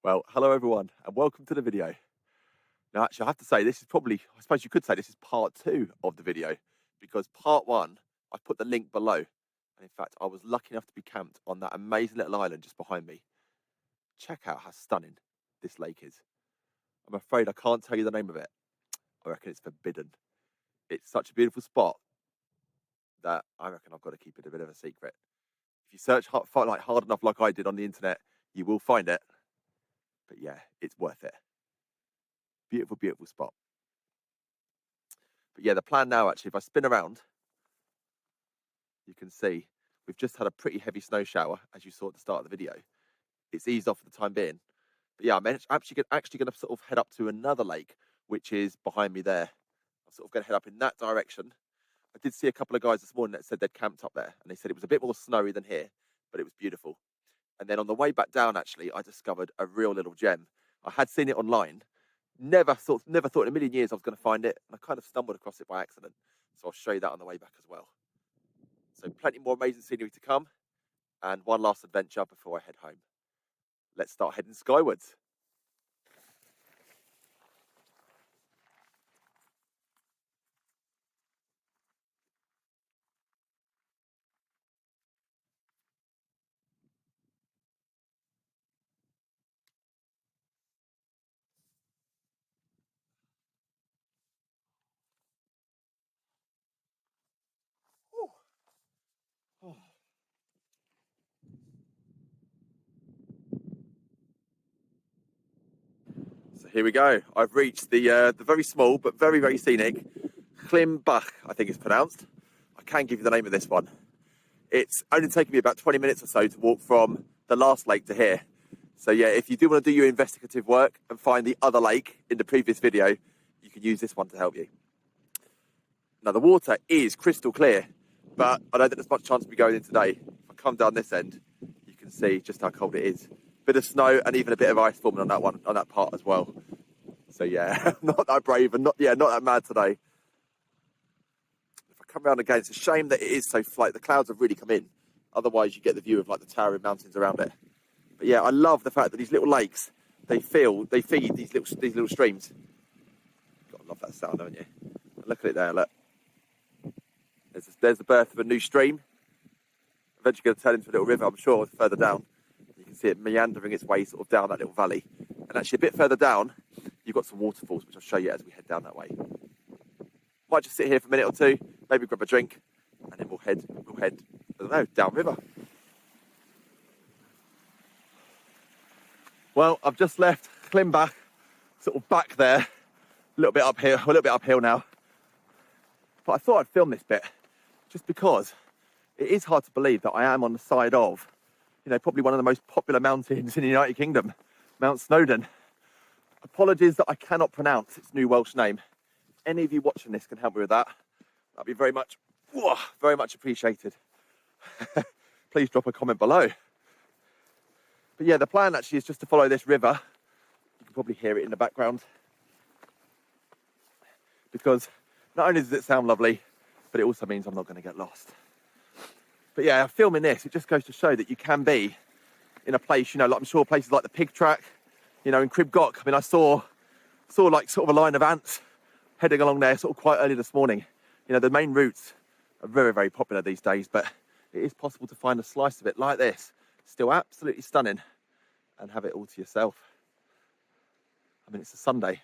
Well, hello everyone and welcome to the video. Now actually I have to say this is probably, I suppose you could say this is part 2 of the video, because part 1, I've put the link below. And in fact, I was lucky enough to be camped on that amazing little island just behind me. Check out how stunning this lake is. I'm afraid I can't tell you the name of it. I reckon it's forbidden. It's such a beautiful spot that I reckon I've got to keep it a bit of a secret. If you search hard enough like I did on the internet, you will find it. But yeah, it's worth it. Beautiful, beautiful spot. But yeah, the plan now, actually, if I spin around, you can see we've just had a pretty heavy snow shower, as you saw at the start of the video. It's eased off for the time being. But yeah, I'm actually going to sort of head up to another lake, which is behind me there. I'm sort of going to head up in that direction. I did see a couple of guys this morning that said they'd camped up there, and they said it was a bit more snowy than here, but it was beautiful. And then on the way back down, actually, I discovered a real little gem. I had seen it online. Never thought in a million years I was going to find it, and I kind of stumbled across it by accident. So I'll show you that on the way back as well. So plenty more amazing scenery to come, and one last adventure before I head home. Let's start heading skywards. Oh. So here we go. I've reached the very small but very, very scenic Klimbach, I think it's pronounced. I can give you the name of this one. It's only taken me about 20 minutes or so to walk from the last lake to here. So yeah, if you do want to do your investigative work and find the other lake in the previous video, you can use this one to help you. Now the water is crystal clear, but I don't think there's much chance of me going in today. If I come down this end, you can see just how cold it is. Bit of snow and even a bit of ice forming on that one, on that part as well. So yeah, not that brave and not that mad today. If I come around again, it's a shame that it is so flat. The clouds have really come in. Otherwise, you get the view of like the towering mountains around it. But yeah, I love the fact that these little lakes, they feed these little streams. Gotta love that sound, haven't you? And look at it there, look. There's the birth of a new stream. Eventually going to turn into a little river, I'm sure, further down. You can see it meandering its way sort of down that little valley. And actually a bit further down, you've got some waterfalls, which I'll show you as we head down that way. Might just sit here for a minute or two, maybe grab a drink, and then we'll head, I don't know, downriver. Well, I've just left Klimbach, sort of back there, a little bit uphill now. But I thought I'd film this bit, just because it is hard to believe that I am on the side of, probably one of the most popular mountains in the United Kingdom, Mount Snowdon. Apologies that I cannot pronounce its new Welsh name. If any of you watching this can help me with that, that'd be very much appreciated. Please drop a comment below. But yeah, the plan actually is just to follow this river. You can probably hear it in the background. Because not only does it sound lovely, but it also means I'm not going to get lost. But yeah, filming this, it just goes to show that you can be in a place, like I'm sure places like the Pig Track, in Cribgoch. I mean, I saw like sort of a line of ants heading along there sort of quite early this morning. The main routes are very, very popular these days, but it is possible to find a slice of it like this, still absolutely stunning, and have it all to yourself. I mean, it's a Sunday,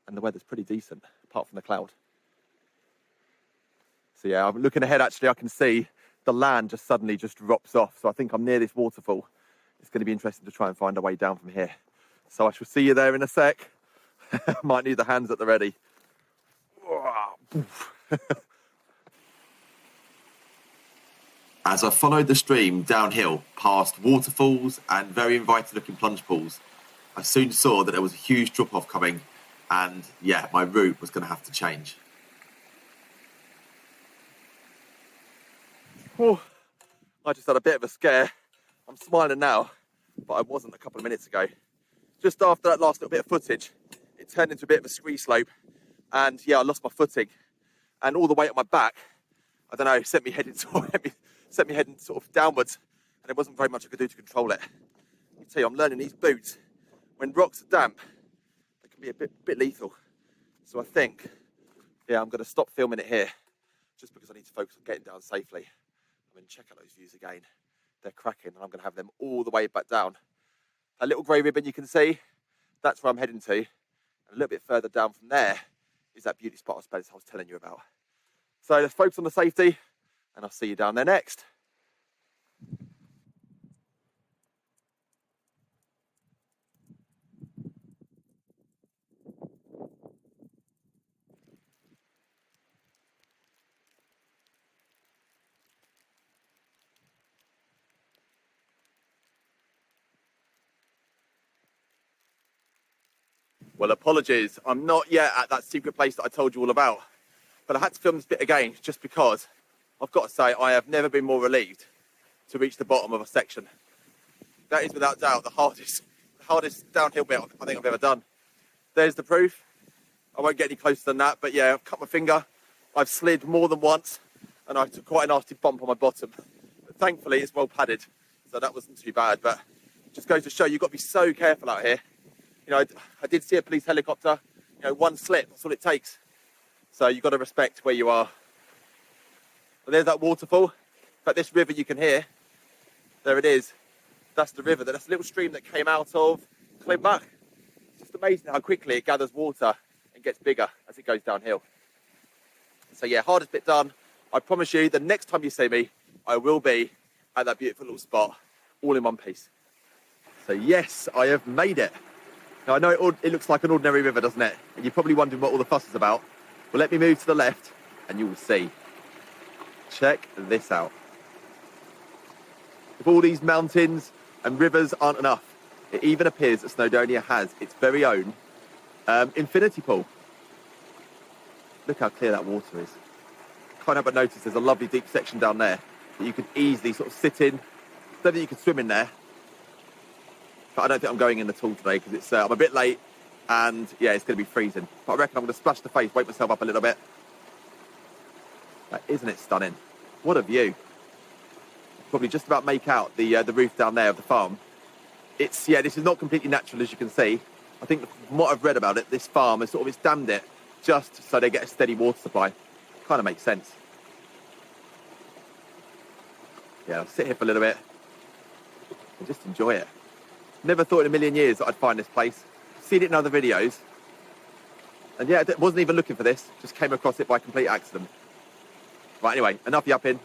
and the weather's pretty decent, apart from the cloud. So yeah, I'm looking ahead, actually, I can see the land just suddenly just drops off. So I think I'm near this waterfall. It's going to be interesting to try and find a way down from here. So I shall see you there in a sec. Might need the hands at the ready. As I followed the stream downhill past waterfalls and very inviting looking plunge pools, I soon saw that there was a huge drop off coming, and yeah, my route was going to have to change. Oh, I just had a bit of a scare. I'm smiling now, but I wasn't a couple of minutes ago. Just after that last little bit of footage, it turned into a bit of a scree slope, and yeah, I lost my footing, and all the weight on my back, I don't know, sent me heading sort of downwards, and there wasn't very much I could do to control it. tell you, I'm learning these boots, when rocks are damp, they can be a bit lethal. So I think, yeah, I'm going to stop filming it here, just because I need to focus on getting down safely. I'm going to check out those views again. They're cracking, and I'm going to have them all the way back down. That little grey ribbon you can see, that's where I'm heading to. And a little bit further down from there is that beauty spot I was telling you about. So let's focus on the safety, and I'll see you down there next. Well, apologies, I'm not yet at that secret place that I told you all about, but I had to film this bit again just because I've got to say I have never been more relieved to reach the bottom of a section. That is without doubt the hardest downhill bit I think I've ever done. There's the proof. I won't get any closer than that, but yeah, I've cut my finger, I've slid more than once, and I took quite a nasty bump on my bottom. But thankfully it's well padded, so that wasn't too bad, but it just goes to show you've got to be so careful out here. You know, I did see a police helicopter, you know, one slip, that's all it takes. So you've got to respect where you are. But there's that waterfall, but this river you can hear, there it is. That's the river, that's a little stream that came out of Climbach. It's just amazing how quickly it gathers water and gets bigger as it goes downhill. So yeah, hardest bit done. I promise you, the next time you see me, I will be at that beautiful little spot, all in one piece. So yes, I have made it. Now I know it looks like an ordinary river, doesn't it? And you're probably wondering what all the fuss is about. Well, let me move to the left and you will see. Check this out. If all these mountains and rivers aren't enough, it even appears that Snowdonia has its very own infinity pool. Look how clear that water is. Can't help but notice there's a lovely deep section down there that you could easily sort of sit in. Don't think you could swim in there, but I don't think I'm going in at all today because it's I'm a bit late and yeah, it's going to be freezing. But I reckon I'm going to splash the face, wake myself up a little bit. Isn't it stunning? What a view. Probably just about make out the roof down there of the farm. This is not completely natural, as you can see. I think from what I've read about it, this farm has it's dammed it just so they get a steady water supply. Kind of makes sense. Yeah, I'll sit here for a little bit and just enjoy it. Never thought in a million years that I'd find this place. Seen it in other videos. And yeah, I wasn't even looking for this. Just came across it by complete accident. Right, anyway, enough yapping.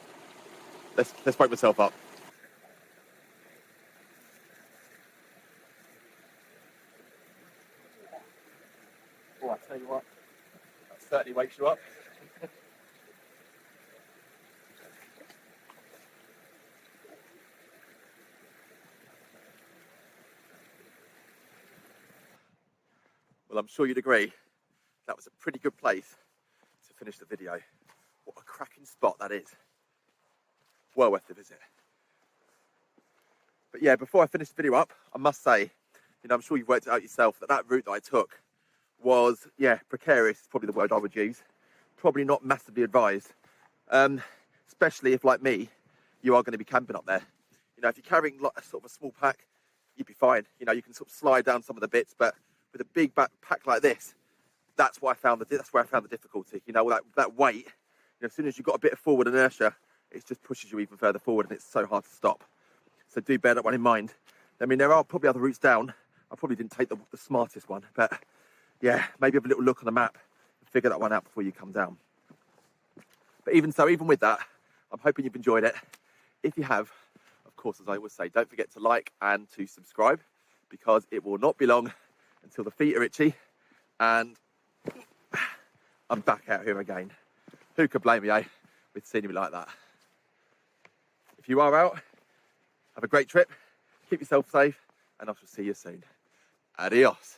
Let's wake myself up. Oh, I tell you what, that certainly wakes you up. Well, I'm sure you'd agree, that was a pretty good place to finish the video. What a cracking spot that is. Well worth the visit. But yeah, before I finish the video up, I must say, I'm sure you've worked it out yourself, that route that I took was, precarious, is probably the word I would use. Probably not massively advised, especially if, like me, you are going to be camping up there. If you're carrying a small pack, you'd be fine. You can sort of slide down some of the bits, but with a big backpack like this, that's where I found the difficulty. That weight, as soon as you've got a bit of forward inertia, it just pushes you even further forward, and it's so hard to stop. So do bear that one in mind. There are probably other routes down. I probably didn't take the smartest one, but yeah, maybe have a little look on the map and figure that one out before you come down. But even with that, I'm hoping you've enjoyed it. If you have, of course, as I always say, don't forget to like and to subscribe, because it will not be long until the feet are itchy and I'm back out here again. Who could blame me, with scenery like that? If you are out, have a great trip, keep yourself safe, and I shall see you soon. Adios.